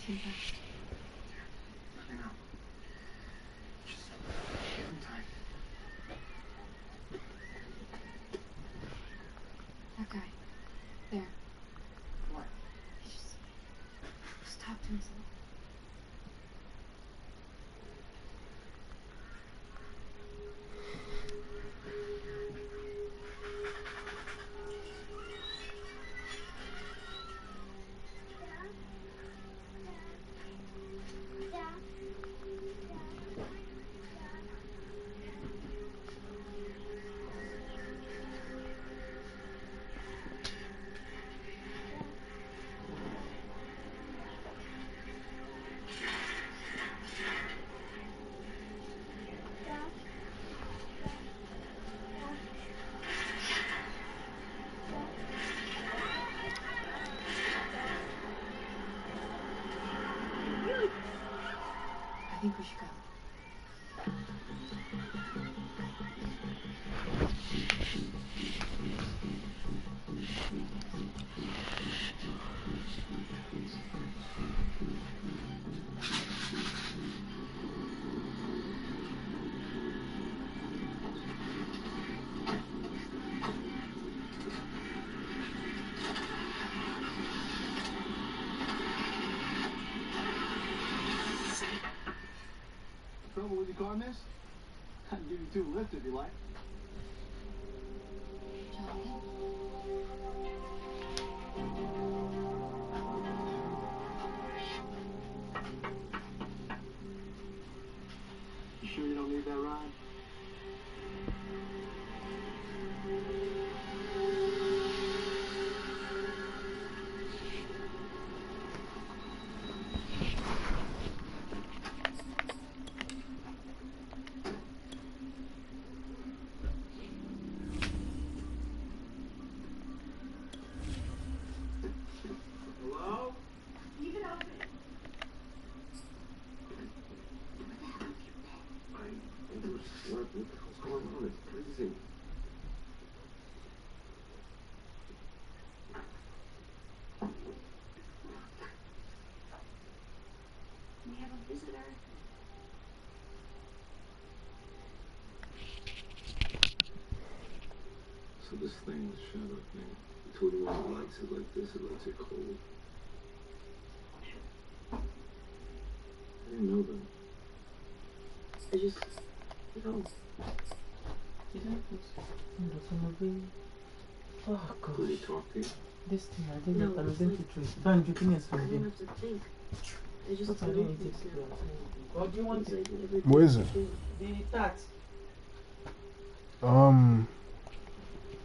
Take that. I know. Just give him time. That guy. There. What? He just talked to himself. I think we should go. Trouble with your car, miss? I can give you 2 lifts if you like. You sure you don't need that ride? What's going on? It's freezing. We have a visitor. So this thing, the shadow thing, I told you when it lights it like this, it lets it cold. I didn't know that. I just, you know. Oh gosh. Did he talk to you? This thing, I didn't No, know. I it's didn't like- treat. Don't you think it's I from don't them? have to think. I just What I do don't things need now. What do you want? It's like everything What is it? I do. The tat.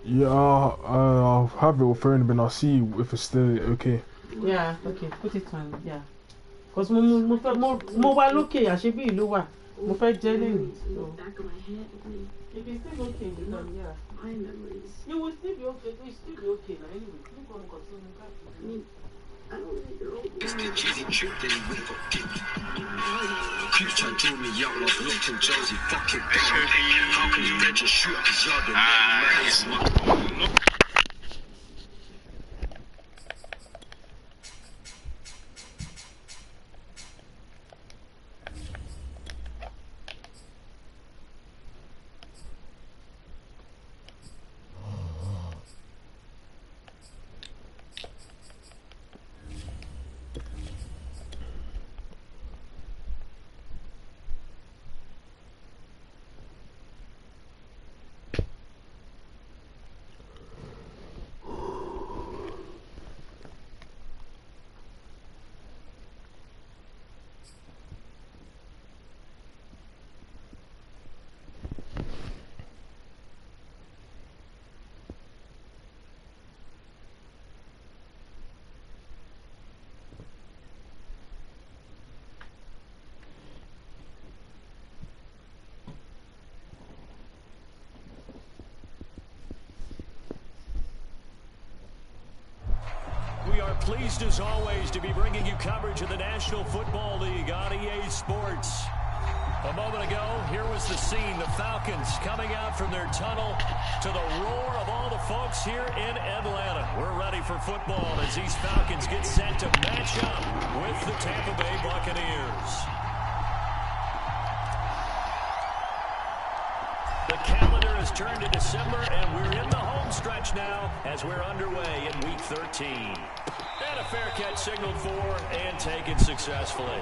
Yeah, I'll have it with phone, but I'll see if it's still okay. Yeah, okay, put it on, yeah. Because mo wá lókè àṣebí ìlú wà. Mo fẹ́ jẹ́ lẹ́yìn. Memories in the back of my head. If it's still okay, then yeah. My memories. You will still be okay. You will still be okay now anyway. You go and continue. I mean, I don't need your old It's the cheesy trick that he would forget. Creeps try to draw me out like Luke and Josie fucking bomb. How can you let your shoot? Cause you're the man. We are pleased as always to be bringing you coverage of the National Football League on EA Sports. A moment ago, here was the scene. The Falcons coming out from their tunnel to the roar of all the folks here in Atlanta. We're ready for football as these Falcons get set to match up with the Tampa Bay Buccaneers. The calendar has turned to December, and we're in the home stretch now as we're underway in Week 13. And a fair catch signaled for and taken successfully.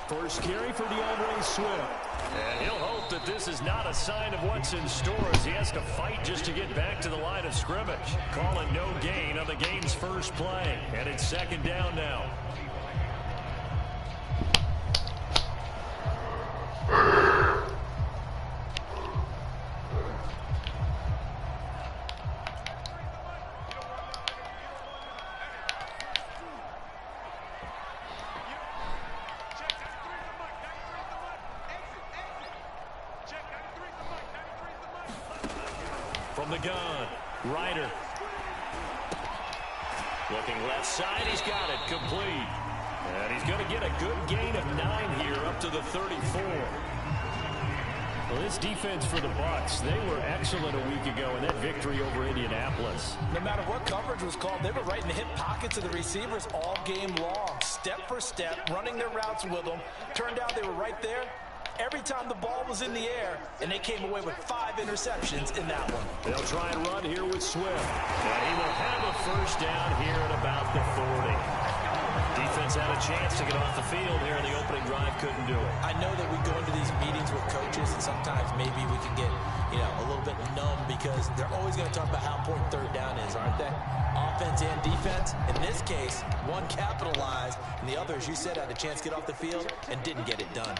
First carry for DeAndre Swift. And he'll hope that this is not a sign of what's in store as he has to fight just to get back to the line of scrimmage. Calling no gain on the game's first play. And it's second down now. From the gun, Ryder. Looking left side, he's got it, complete. And he's going to get a good gain of 9 here up to the 34. Well, this defense for the Bucs, they were excellent a week ago in that victory over Indianapolis. No matter what coverage was called, they were right in the hip pockets of the receivers all game long. Step for step, running their routes with them. Turned out they were right there every time the ball was in the air, and they came away with 5 interceptions in that one. They'll try and run here with Swift. And he will have a first down here at about the 40. Defense had a chance to get off the field here in the opening drive, couldn't do it. I know that we go into these meetings with coaches, and sometimes maybe we can get, a little bit numb because they're always going to talk about how important third down is, aren't they? Offense and defense. In this case, one capitalized, and the other, as you said, had a chance to get off the field and didn't get it done.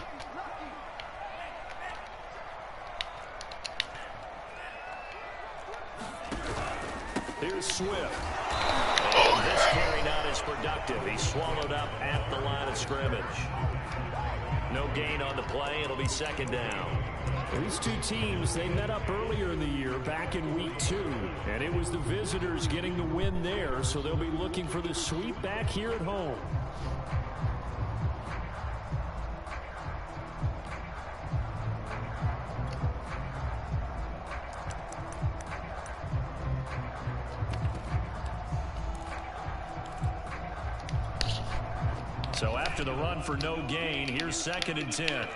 Here's Swift. And this carry not as productive. He's swallowed up at the line of scrimmage. No gain on the play. It'll be second down. These two teams, they met up earlier in the year back in week 2. And it was the visitors getting the win there, so they'll be looking for the sweep back here at home. So after the run for no gain, here's second and 10.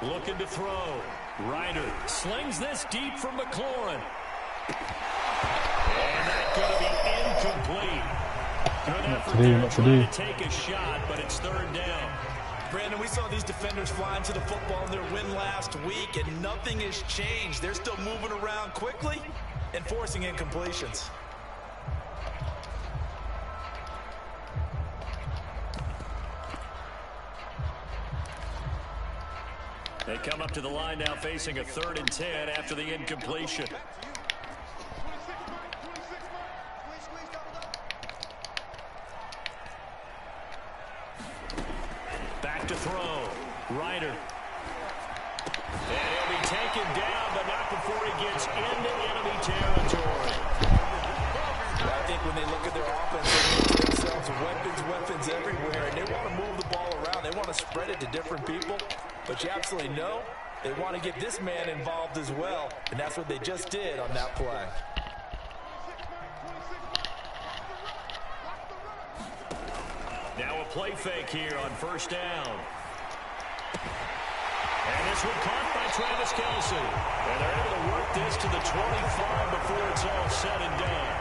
Looking to throw. Ryder slings this deep from McLaurin. And that's going to be incomplete. Good effort there trying to take a shot, but it's third down. Brandon, we saw these defenders flying to the football in their win last week, and nothing has changed. They're still moving around quickly and forcing incompletions. They come up to the line now facing a 3rd and 10 after the incompletion. Back to throw. Ryder. And he'll be taken down, but not before he gets into enemy territory. I think when they look at their offense, they think to themselves, weapons everywhere, and they want to move the ball around. They want to spread it to different people, but you absolutely know they want to get this man involved as well, and that's what they just did on that play. Now a play fake here on first down. And this one caught by Travis Kelce. And they're able to work this to the 25 before it's all said and done.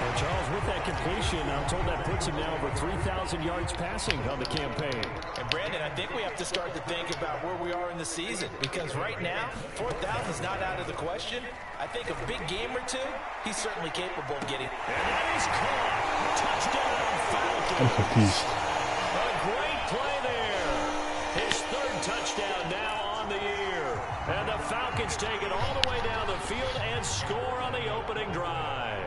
And Charles, with that completion, I'm told that puts him now over 3,000 yards passing on the campaign. And Brandon, I think we have to start to think about where we are in the season, because right now, 4,000 is not out of the question. I think a big game or two, he's certainly capable of getting. And that is caught. Touchdown, Falcons. I'm confused. A great play there. His third touchdown now on the year. And the Falcons take it all the way down the field and score on the opening drive.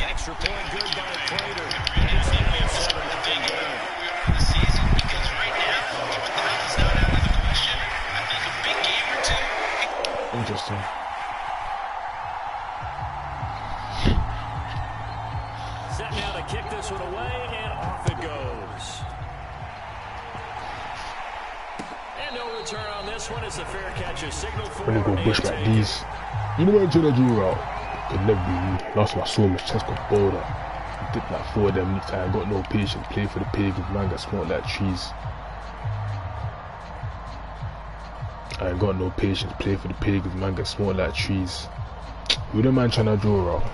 Extra point good by Prater. It's a 7-0 game. Because right now, 4,000's not out of the question. I think a big game or two. Interesting. Set now to kick this one away, and off it goes. And no return on this one as the fair catch is signaled for. When they go bush like these, you know what I'm trying to do, out? Could never be me. Last time I saw him, his chest got bowled up. He dipped like 4 of them nicks. I ain't got no patience. Play for the pavement, man got smoked like trees. I ain't got no patience. Play for the pavement, man got smoked like trees. Who the man trying to draw out?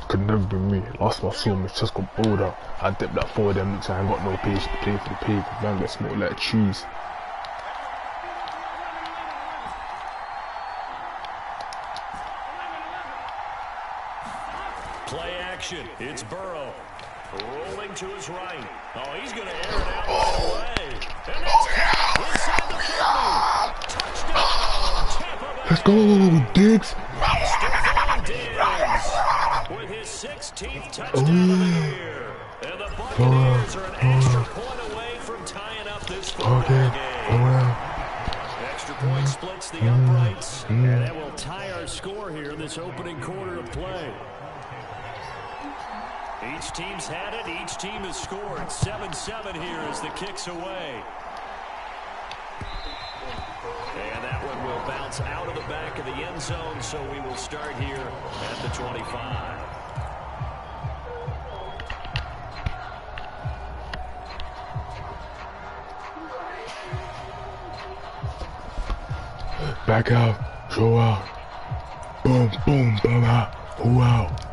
Could never be me. Last time I saw him, his chest got bowled up. I dipped like 4 of them nicks. I ain't got no patience. Play for the pavement, man got smoked like trees. Play action. It's Burrow. Rolling to his right. Oh, he's going to air it out right away. And that's inside the 30. Touchdown, Tampa Bay. Let's go, Diggs. Diggs with his 16th touchdown of the year. And the Buccaneers are an extra point away from tying up this football game. Extra point splits the uprights. And that will tie our score here in this opening quarter of play. Each team's had it. Each team has scored. 7-7 here as the kick's away. And that one will bounce out of the back of the end zone, so we will start here at the 25. Back out. Show out. Boom, boom, boom out. Who out?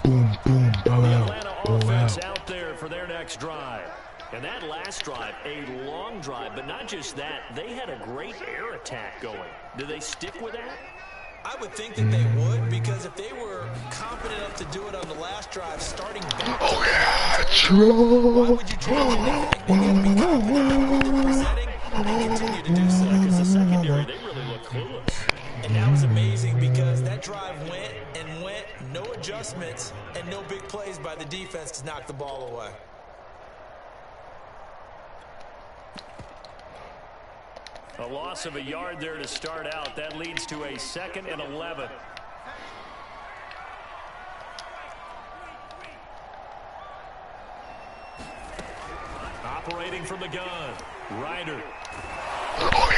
Boom, boom, boom out. Atlanta offense out there for their next drive. And that last drive, a long drive, but not just that, they had a great air attack going. Do they stick with that? I would think that they would, because if they were confident enough to do it on the last drive, starting back to why would you change anything? They need to be confident about what they're presenting and continue to do so. Because the secondary, they really look clueless. And that was amazing because that drive went and went, no adjustments, and no big plays by the defense to knock the ball away. A loss of a yard there to start out. That leads to a 2nd and 11. Operating from the gun. Ryder. Oh, the ball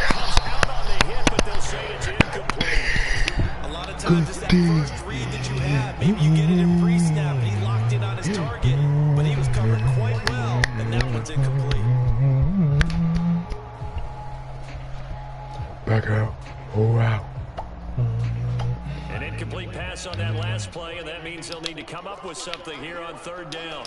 comes out on the hit, but they'll say it's incomplete. A lot of times it's that first read that you have. Maybe you get it in pre-snap and he locked in on his target, but he was covered quite well, and that one's incomplete. Back out. Oh, out. An incomplete pass on that last play, and that means they'll need to come up with something here on 3rd down.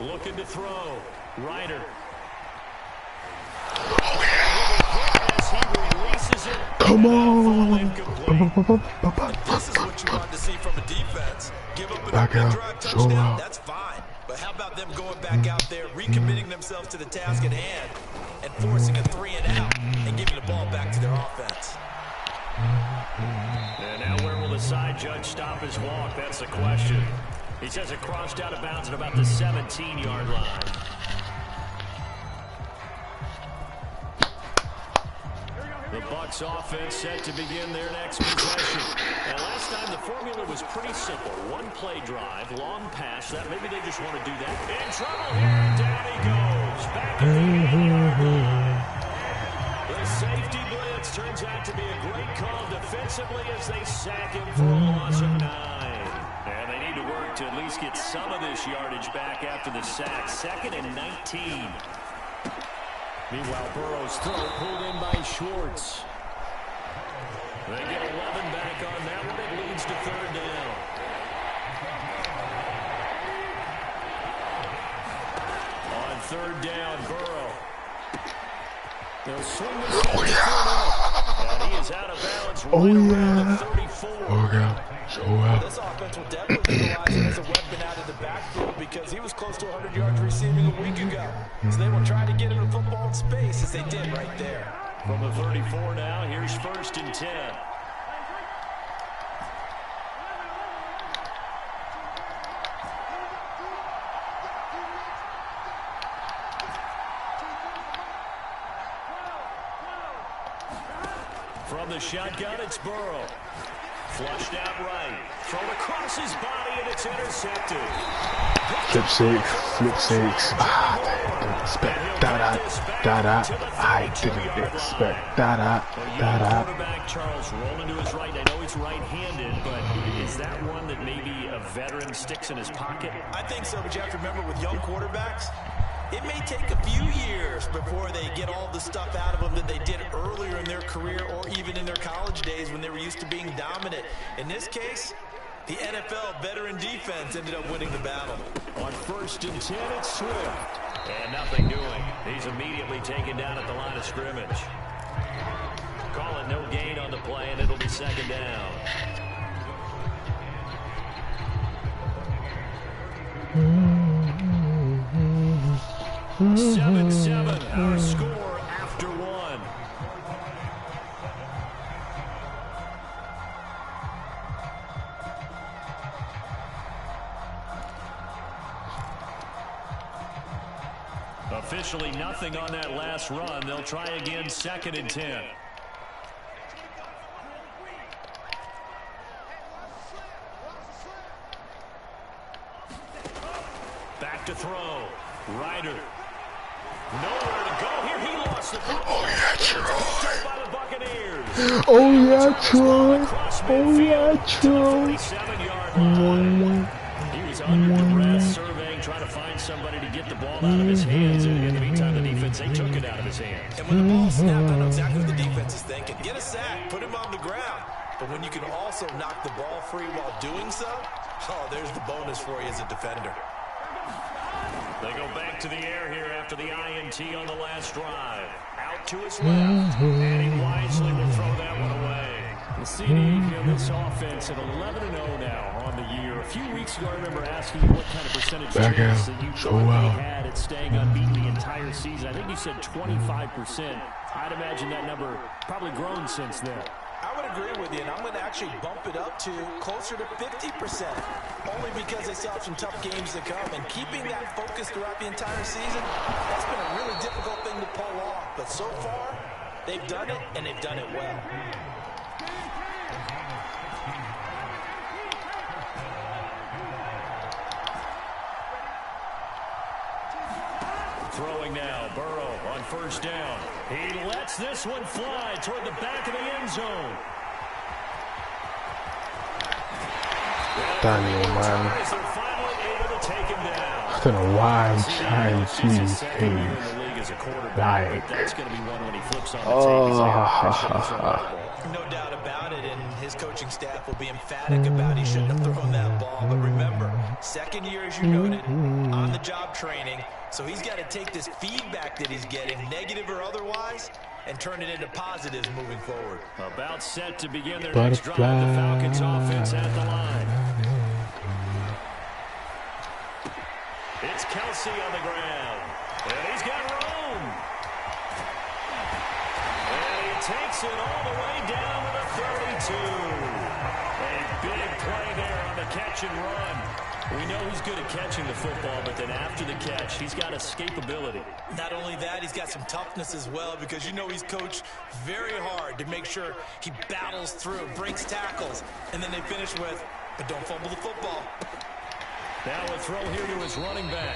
Looking to throw. Ryder. As he releases it. Come on. This is what you want to see from a defense. Give up an Back open out. drive Show touchdown, out. that's fine. But how about them going back out there, recommitting themselves to the task at hand, and forcing a 3 and out, and giving the ball back to their offense? And now where will the side judge stop his walk? That's the question. He says it crossed out of bounds at about the 17-yard line. The Bucs offense set to begin their next possession. And last time the formula was pretty simple. One play drive, long pass. That maybe they just want to do that. In trouble here, and down he goes. Back at the 8-yard line. The safety blitz turns out to be a great call defensively as they sack him for a loss of 9. And they need to work work to at least get some of this yardage back after the sack. 2nd and 19. Meanwhile, Burrow's throw pulled in by Schwartz. They get 11 back on that one. It leads to 3rd down. On 3rd down, Burrow. They'll swing this and he is out of bounds right around the 34. This offense will definitely utilize him as a weapon out of the backfield because he was close to 100 yards receiving a week ago. So they will try to get him the football in space as they did right there. From the 34 now, here's 1st and 10. From the shotgun, it's Burrow. Flushed out right. Thrown across his body, and it's intercepted. Flip six. I didn't expect that. I didn't expect that. Quarterback Charles rolling to his right. I know he's right-handed, but is that one that maybe a veteran sticks in his pocket? I think so, but you have to remember with young quarterbacks, it may take a few years before they get all the stuff out of them that they did earlier in their career or even in their college days when they were used to being dominant. In this case, the NFL veteran defense ended up winning the battle. On 1st and 10, it's Swift. And nothing doing. He's immediately taken down at the line of scrimmage. Call it no gain on the play, and it'll be 2nd down. 7-7, our score after 1. Officially nothing on that last run. They'll try again, 2nd and 10. Back to throw. Ryder. Nowhere to go here. He lost the football. Oh yeah, Troy. By the Buccaneers. Oh yeah, Troy. Oh yeah, Troy. He was under duress, surveying, trying to find somebody to get the ball out of his hands. And in the meantime, the defense, they took it out of his hands. And when the ball snapped, I know exactly what the defense is thinking. Get a sack, put him on the ground. But when you can also knock the ball free while doing so, oh, there's the bonus for you as a defender. They go back to the air here after the INT on the last drive. Out to his left, and he wisely will throw that one away. The CD, this offense at 11-0 now on the year. A few weeks ago, I remember asking you what kind of percentage chance that you thought they had at staying unbeaten the entire season. I think you said 25%. I'd imagine that number probably grown since then. I would agree with you, and I'm going to actually bump it up to closer to 50%, only because they still have some tough games to come. And keeping that focus throughout the entire season, that's been a really difficult thing to pull off. But so far, they've done it, and they've done it well. Throwing now, Burrow on 1st down. He lets this one fly toward the back of the end zone. Daniel, man. I don't know why I'm trying to use things like, No doubt about it, and his coaching staff will be emphatic about he shouldn't have thrown that ball. But remember, 2nd year, as you noted, on-the-job training, so he's got to take this feedback that he's getting, negative or otherwise, and turn it into positives moving forward. About set to begin their next drive, the Falcons offense at the line. It's Kelsey on the ground, and he's got room. And he takes it all the way down to the 32. A big play there on the catch and run. We know he's good at catching the football, but then after the catch, he's got escapability. Not only that, he's got some toughness as well, because you know he's coached very hard to make sure he battles through, breaks tackles, and then they finish with, but don't fumble the football. Now a throw here to his running back.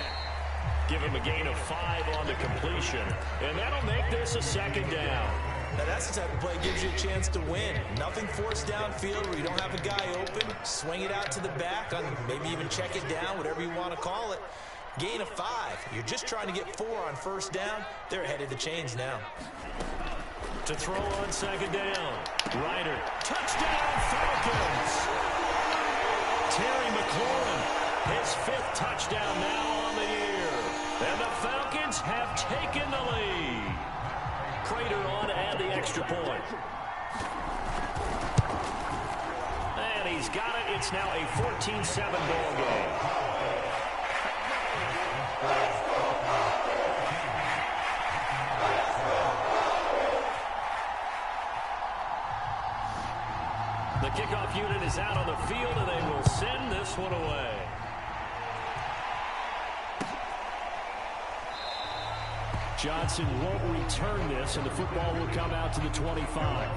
Give him a gain of 5 on the completion, and that'll make this a 2nd down. Now that's the type of play that gives you a chance to win. Nothing forced downfield where you don't have a guy open. Swing it out to the back, maybe even check it down, whatever you want to call it. Gain of 5. You're just trying to get 4 on first down. They're ahead of the chains now. To throw on second down. Ryder. Touchdown, Falcons. Terry McLaurin, his 5th touchdown now on the year. And the Falcons have taken the lead. Crater on to add the extra point. And he's got it. It's now a 14-7 ball game. The kickoff unit is out on the field, and they will send this one away. Johnson won't return this, and the football will come out to the 25.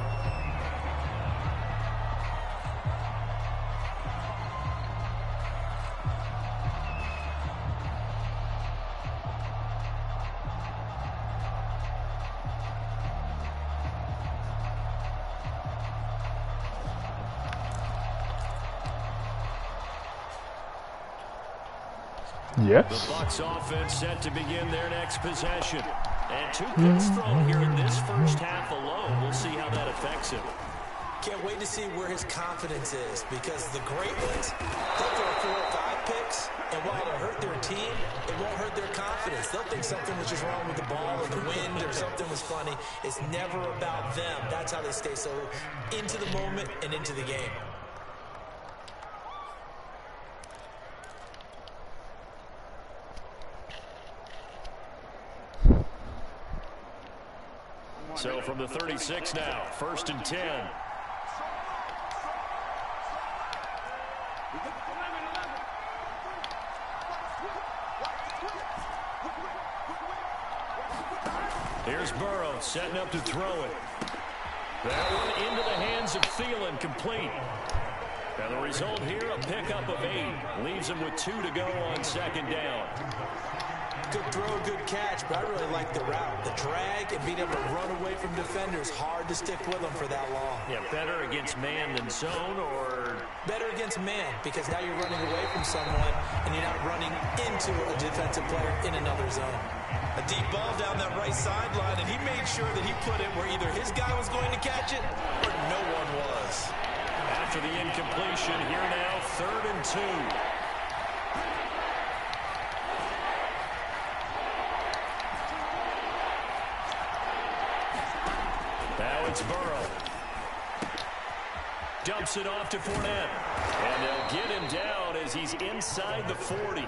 Yes. The Bucs offense set to begin their next possession. And 2 picks thrown here in this first half alone. We'll see how that affects him. Can't wait to see where his confidence is, because the great ones, they'll throw 4 or 5 picks, and while it'll hurt their team, it won't hurt their confidence. They'll think something was just wrong with the ball or the wind or something was funny. It's never about them. That's how they stay so into the moment and into the game. So from the 36 now, 1st and 10. Here's Burrow setting up to throw it. That one into the hands of Thielen, complete. And the result here, a pickup of 8. Leaves him with 2 to go on second down. Good throw, good catch, but I really like the route. The drag and being able to run away from defenders, hard to stick with them for that long. Yeah, better against man than zone, or? Better against man, because now you're running away from someone and you're not running into a defensive player in another zone. A deep ball down that right sideline, and he made sure that he put it where either his guy was going to catch it or no one was. After the incompletion, here now, 3rd and 2. Now it's Burrow. Dumps it off to Fournette. And they'll get him down as he's inside the 40.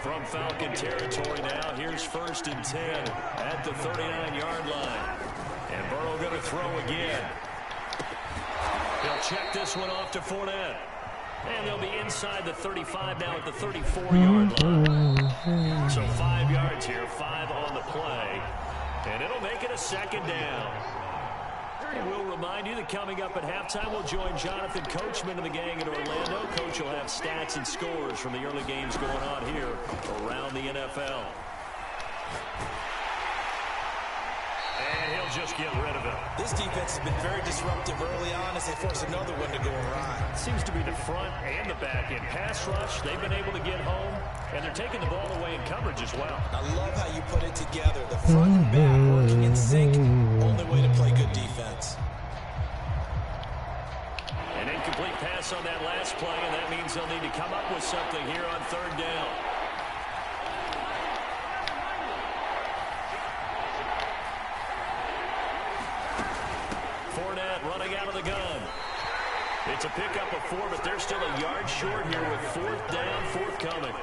From Falcon territory now, here's 1st and 10 at the 39-yard line. And Burrow going to throw again. He'll check this one off to Fournette. And they'll be inside the 35 now at the 34-yard line. So 5 yards here, 5 on the play. And it'll make it a 2nd down. And we'll remind you that coming up at halftime, we'll join Jonathan Coachman and the gang in Orlando. Coach will have stats and scores from the early games going on here around the NFL. And he'll just get rid of it. This defense has been very disruptive early on as they force another one to go awry. Seems to be the front and the back end. Pass rush, they've been able to get home, and they're taking the ball away in coverage as well. I love how you put it together. The front and back working in sync. Only way to play good defense. An incomplete pass on that last play, and that means they'll need to come up with something here on 3rd down. Fournette running out of the gun. It's a pickup of 4, but they're still a yard short here with 4th down, forthcoming.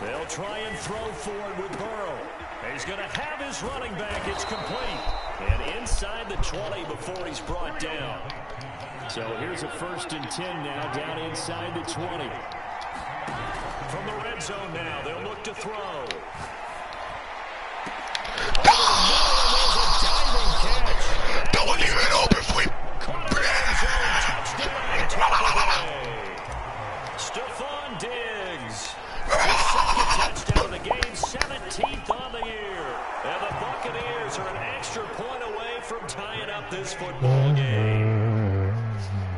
They'll try and throw forward with Burrow. He's going to have his running back. It's complete. And inside the 20 before he's brought down. So here's a 1st and 10 now, down inside the 20. From the red zone now, they'll look to throw. That wasn't even open for him. this football game.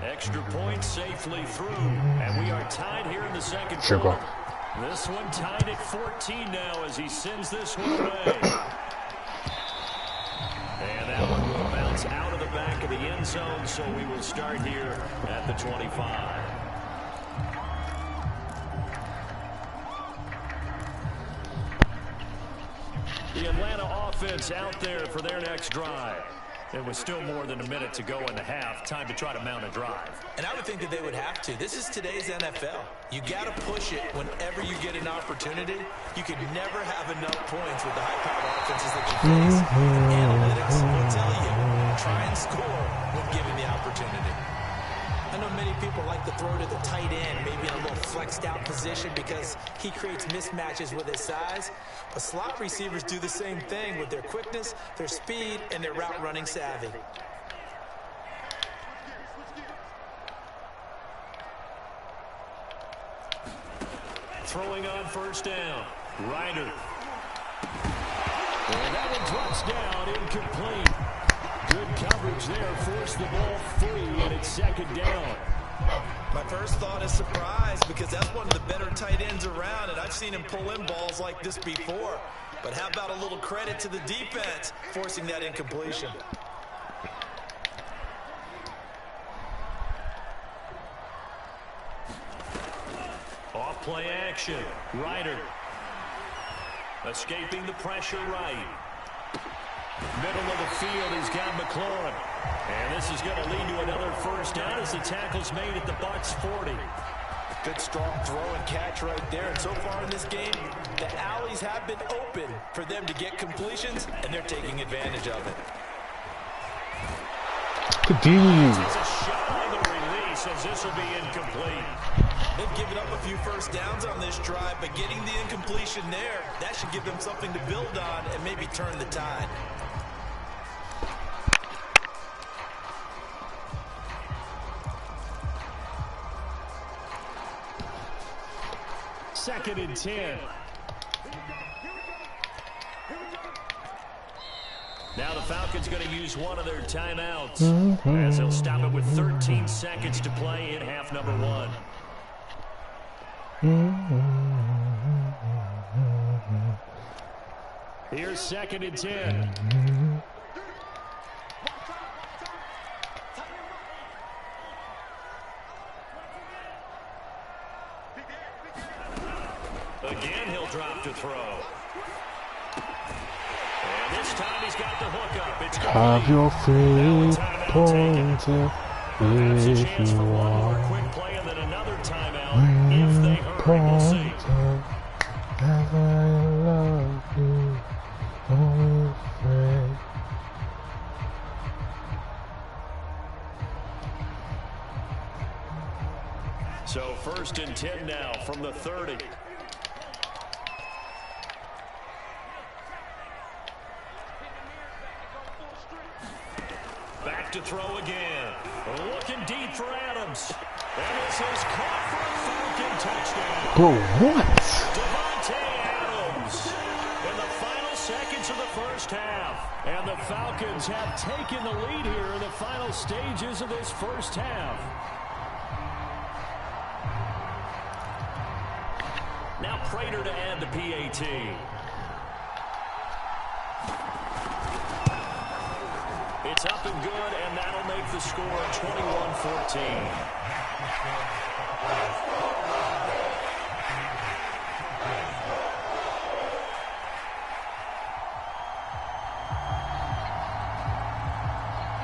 Extra point safely through, and we are tied here in the second quarter. This one tied at 14 now as he sends this one away. And that one will bounce out of the back of the end zone, so we will start here at the 25. The Atlanta offense out there for their next drive. It was still more than a minute to go in the half. Time to try to mount a drive. And I would think that they would have to. This is today's NFL. You got to push it whenever you get an opportunity. You can never have enough points with the high-powered offenses that you face. Analytics will tell you, try and score when given the opportunity. I know many people like to throw to the tight end, maybe in a little flexed out position because he creates mismatches with his size. But slot receivers do the same thing with their quickness, their speed, and their route running savvy. Throwing on first down, Ryder. And that one drops down, incomplete. Good coverage there, forced the ball free, and it's second down. My first thought is surprise because that's one of the better tight ends around, and I've seen him pull in balls like this before. But how about a little credit to the defense forcing that incompletion? Off play action, Ryder. Escaping the pressure right. Middle of the field, he's got McLaurin. And this is going to lead to another first down as the tackle's made at the Bucs 40. Good strong throw and catch right there. And so far in this game, the alleys have been open for them to get completions, and they're taking advantage of it. Good deal. It's a shot on the release as this will be incomplete. They've given up a few first downs on this drive, but getting the incompletion there, that should give them something to build on and maybe turn the tide. Second and 10. Now the Falcons going to use one of their timeouts as they'll stop it with 13 seconds to play in half number 1. Here's second and 10. Again, he'll drop to throw. And this time he's got the hook up. It's Have your faith pointed That's a if chance for you one more want. quick play and then another timeout if they hurry. We'll see. As I love you, don't afraid. So first and 10 now from the 30. Back to throw again. Looking deep for Adams. And this is caught for a Falcon touchdown. Bro, what? Devontae Adams in the final seconds of the first half. And the Falcons have taken the lead here in the final stages of this first half. Now Prater to add the PAT. It's up and good, and that'll make the score 21-14.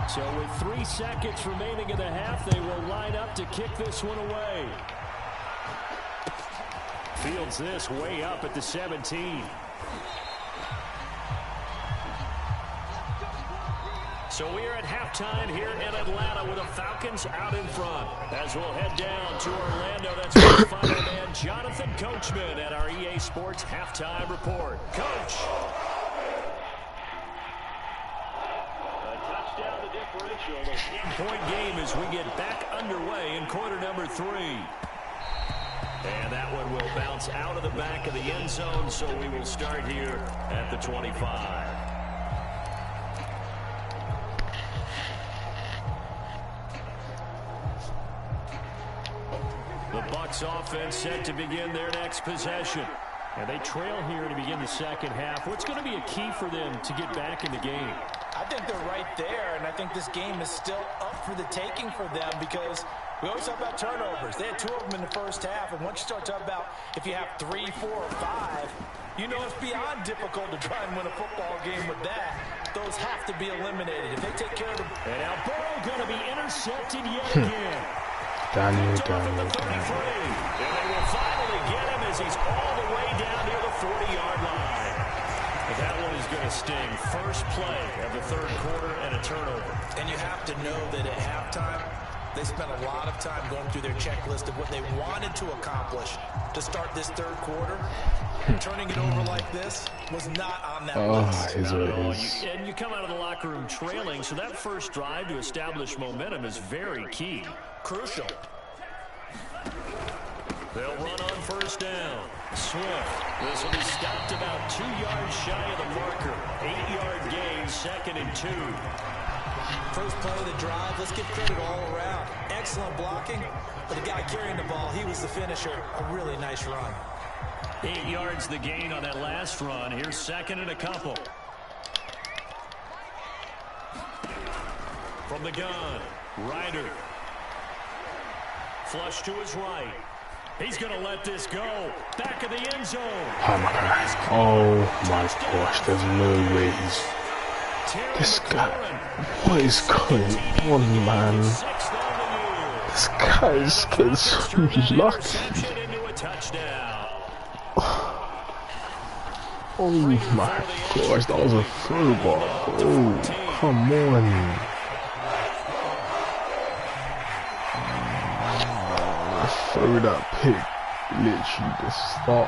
So with 3 seconds remaining in the half, they will line up to kick this one away. Fields this way up at the 17. So we are at halftime here in Atlanta with the Falcons out in front. As we'll head down to Orlando, that's our final man, Jonathan Coachman, at our EA Sports Halftime Report. Coach. A touchdown the differential. A 10-point game as we get back underway in quarter number 3. And that one will bounce out of the back of the end zone, so we will start here at the 25. Bucs offense set to begin their next possession. And they trail here to begin the second half. What's going to be a key for them to get back in the game? I think they're right there, and I think this game is still up for the taking for them because we always talk about turnovers. They had 2 of them in the first half, and once you start talking about if you have 3, 4, or 5, you know it's beyond difficult to try and win a football game with that. Those have to be eliminated. If they take care of them. And now Burrow going to be intercepted yet again. Daniel. And they will finally get him as he's all the way down near the 40-yard line. But that one is going to sting. First play of the third quarter and a turnover. And you have to know that at halftime, they spent a lot of time going through their checklist of what they wanted to accomplish to start this third quarter. Turning it over like this was not on that list. Is what it is. And you come out of the locker room trailing, so that first drive to establish momentum is very key. Crucial. They'll run on first down. Swift. This will be stopped about 2 yards shy of the marker. 8-yard gain, 2nd and 2. First play of the drive. Let's give credit all around. Excellent blocking. But the guy carrying the ball, he was the finisher. A really nice run. 8 yards the gain on that last run. Here's 2nd and a couple. From the gun, Ryder. Flush to his right. He's going to let this go. Back of the end zone. Oh my god. Oh my gosh. There's no way he's... This guy... What is going on, man? This guy is getting so lucky. Oh my gosh. That was a throw ball. Oh, come on. Throw that pick, literally just stop.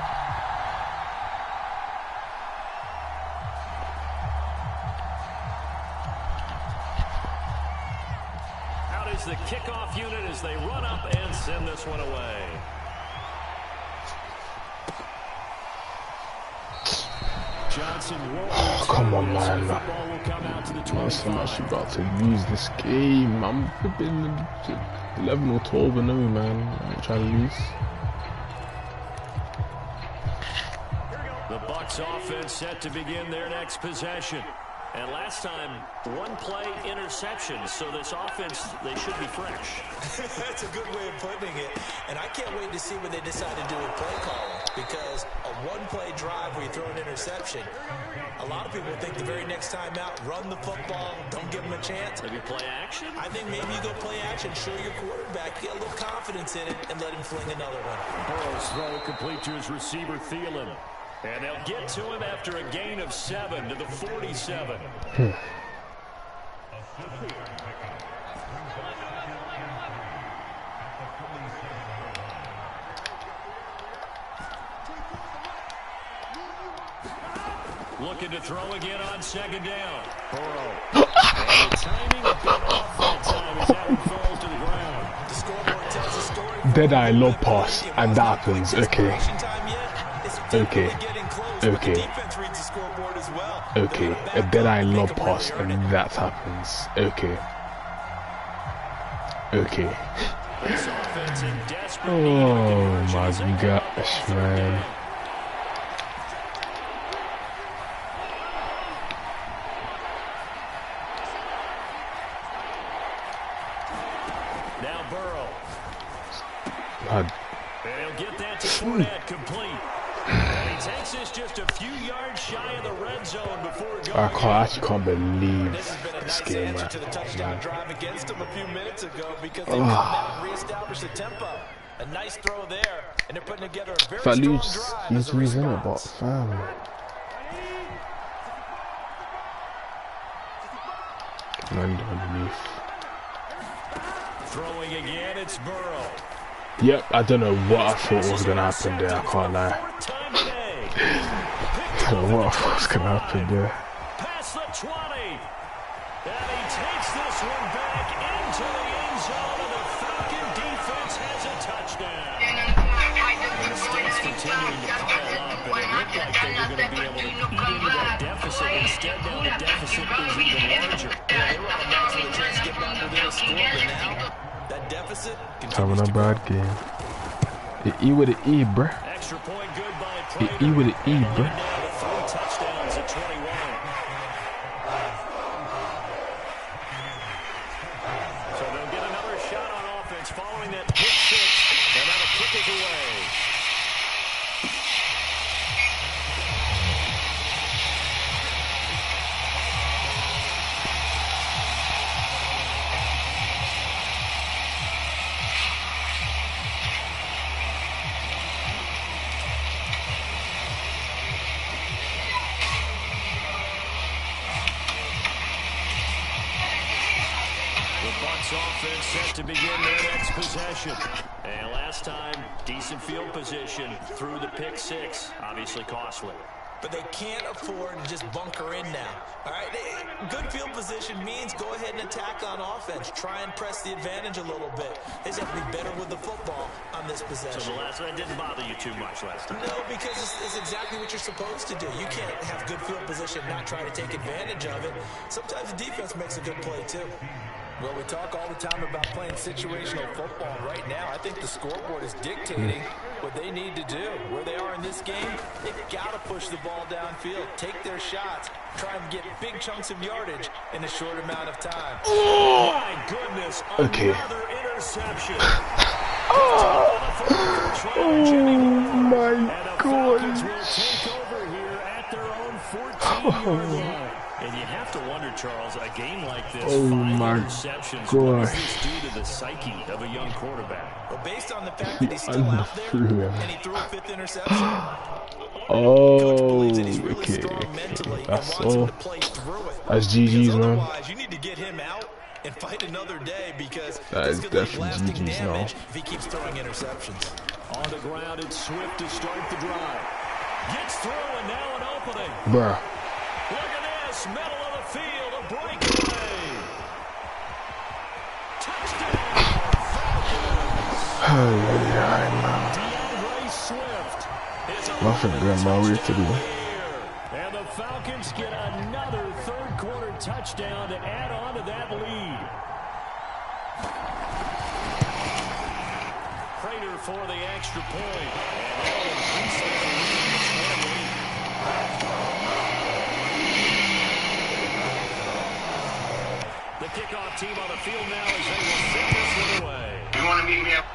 Out is the kickoff unit as they run up and send this one away. Johnson oh, come on, man. I'm actually about to lose this game. I'm flipping 11 or 12 and 0, man. I'm trying to lose. The Bucs offense set to begin their next possession. And last time, 1 play interception. So this offense, they should be fresh. That's a good way of putting it. And I can't wait to see what they decide to do with play calling. Because a 1-play drive where you throw an interception, a lot of people think the very next time out, run the football, don't give them a chance. Maybe play action? I think maybe you go play action, show your quarterback, get a little confidence in it, and let him fling another one. Burrow's throw complete to his receiver, Thielen. And they'll get to him after a gain of 7 to the 47. Looking to throw again on 2nd down. Burrow. And the timing a bit off that time as that one falls to the ground. The scoreboard tells a story. Dead-eye low pass, and that happens. Okay. Okay. Okay. Okay. A dead-eye lob pass, and that happens. Okay. Okay. Oh my gosh, man. Now Burrow. God. And he'll get that to Fournette complete. And he takes this just a few yards shy of the red zone before going. I actually can't believe this game, man. To the touchdown drive against him a few minutes ago because they come out and reestablish the tempo. A nice throw there, and they're putting together a very strong drive. He's losing it, but fam. And underneath. Throwing again, it's Burrow. Yep, I don't know what I thought was gonna happen there. I can't lie. I don't know what I thought was gonna happen there. Past the 20, and he takes this one back into the end zone, and the Falcon defense has a touchdown. And the stakes continuing to pile up, and it looked like they were going to be able to eat into that deficit. Instead, now the deficit is even larger. Yeah, they were on a match with a chance to get back within a score, but now that deficit having a bad game. The E with the E, bruh. Extra point good by The Prater. E with the E, bruh. Now to 3 touchdowns at 21. So they'll get another shot on offense following that pick six, and now the kick is away. Bucs offense set to begin their next possession. And last time, decent field position through the pick six. Obviously costly. But they can't afford to just bunker in now. All right, good field position means go ahead and attack on offense. Try and press the advantage a little bit. They just have to be better with the football on this possession. So the last one didn't bother you too much last time? No, because it's exactly what you're supposed to do. You can't have good field position and not try to take advantage of it. Sometimes the defense makes a good play, too. Well, we talk all the time about playing situational football. Right now, I think the scoreboard is dictating what they need to do. Where they are in this game, they've got to push the ball downfield, take their shots, try and get big chunks of yardage in a short amount of time. Oh, my goodness. Okay. Another interception. Oh my God. Falcons will take over here at their own 14-yard line. And you have to wonder, Charles, a game like this, 5 interceptions, what does this do to the psyche of a young quarterback? Well, based on the fact that he's still out there and he threw a 5th interception, oh, believes that he's really okay. strong mentally and That's wants him all. to play through it. That's GG's, man. Otherwise, you need to get him out and fight another day because That is this could leave definitely lasting GG's now. damage if he keeps throwing interceptions. On the ground, it's Swift to start the drive. Gets through, and now an opening. Bruh. Look at this, middle of the field, a breakaway. Touchdown, DeAndre Swift is Nothing good, man. Weird to do. and the Falcons get another third-quarter touchdown to add on to that lead. Prater for the extra point. And that'll increase their lead to 28. The kickoff team on the field now as they will send this one away. You want to meet me up?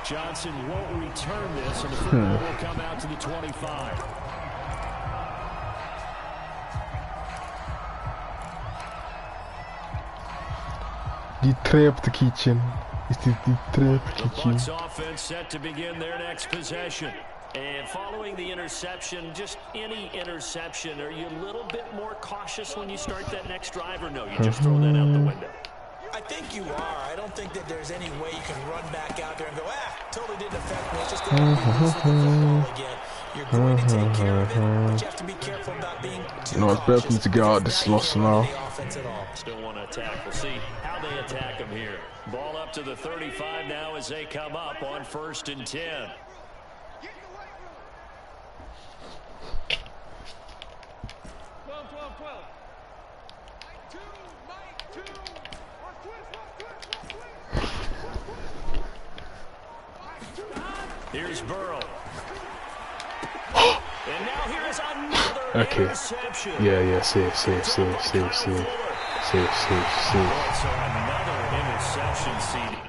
Johnson won't return this, and the football will come out to the 25. The trap the kitchen. Is this the trap The kitchen? Bucs offense set to begin their next possession. And following the interception, just any interception, are you a little bit more cautious when you start that next drive, or no, you just throw that out the window? I think you are. I don't think that there's any way you can run back out there and go, totally didn't affect me. It's just going to be loose with the football again. You're going to take care of it, but you have to be careful about being too No, it's better for me to get out this loss now. Still want to attack. We'll see how they attack them here. Ball up to the 35 now as they come up on 1st and 10. Here's Burrow. And now here is another interception. Yeah, safe. So another interception, CD.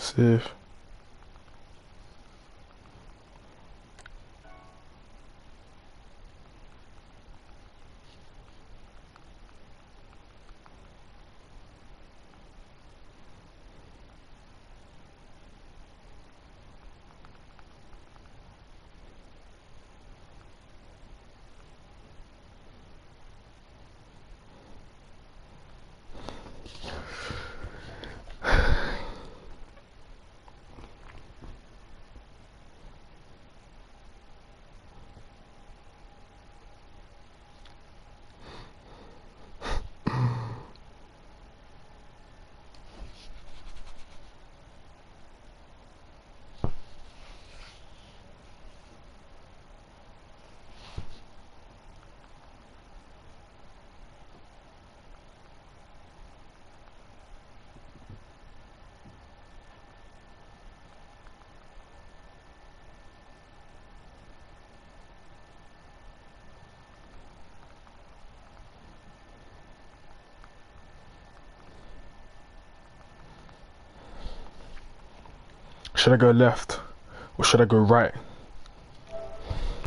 Safe. Should I go left or should I go right?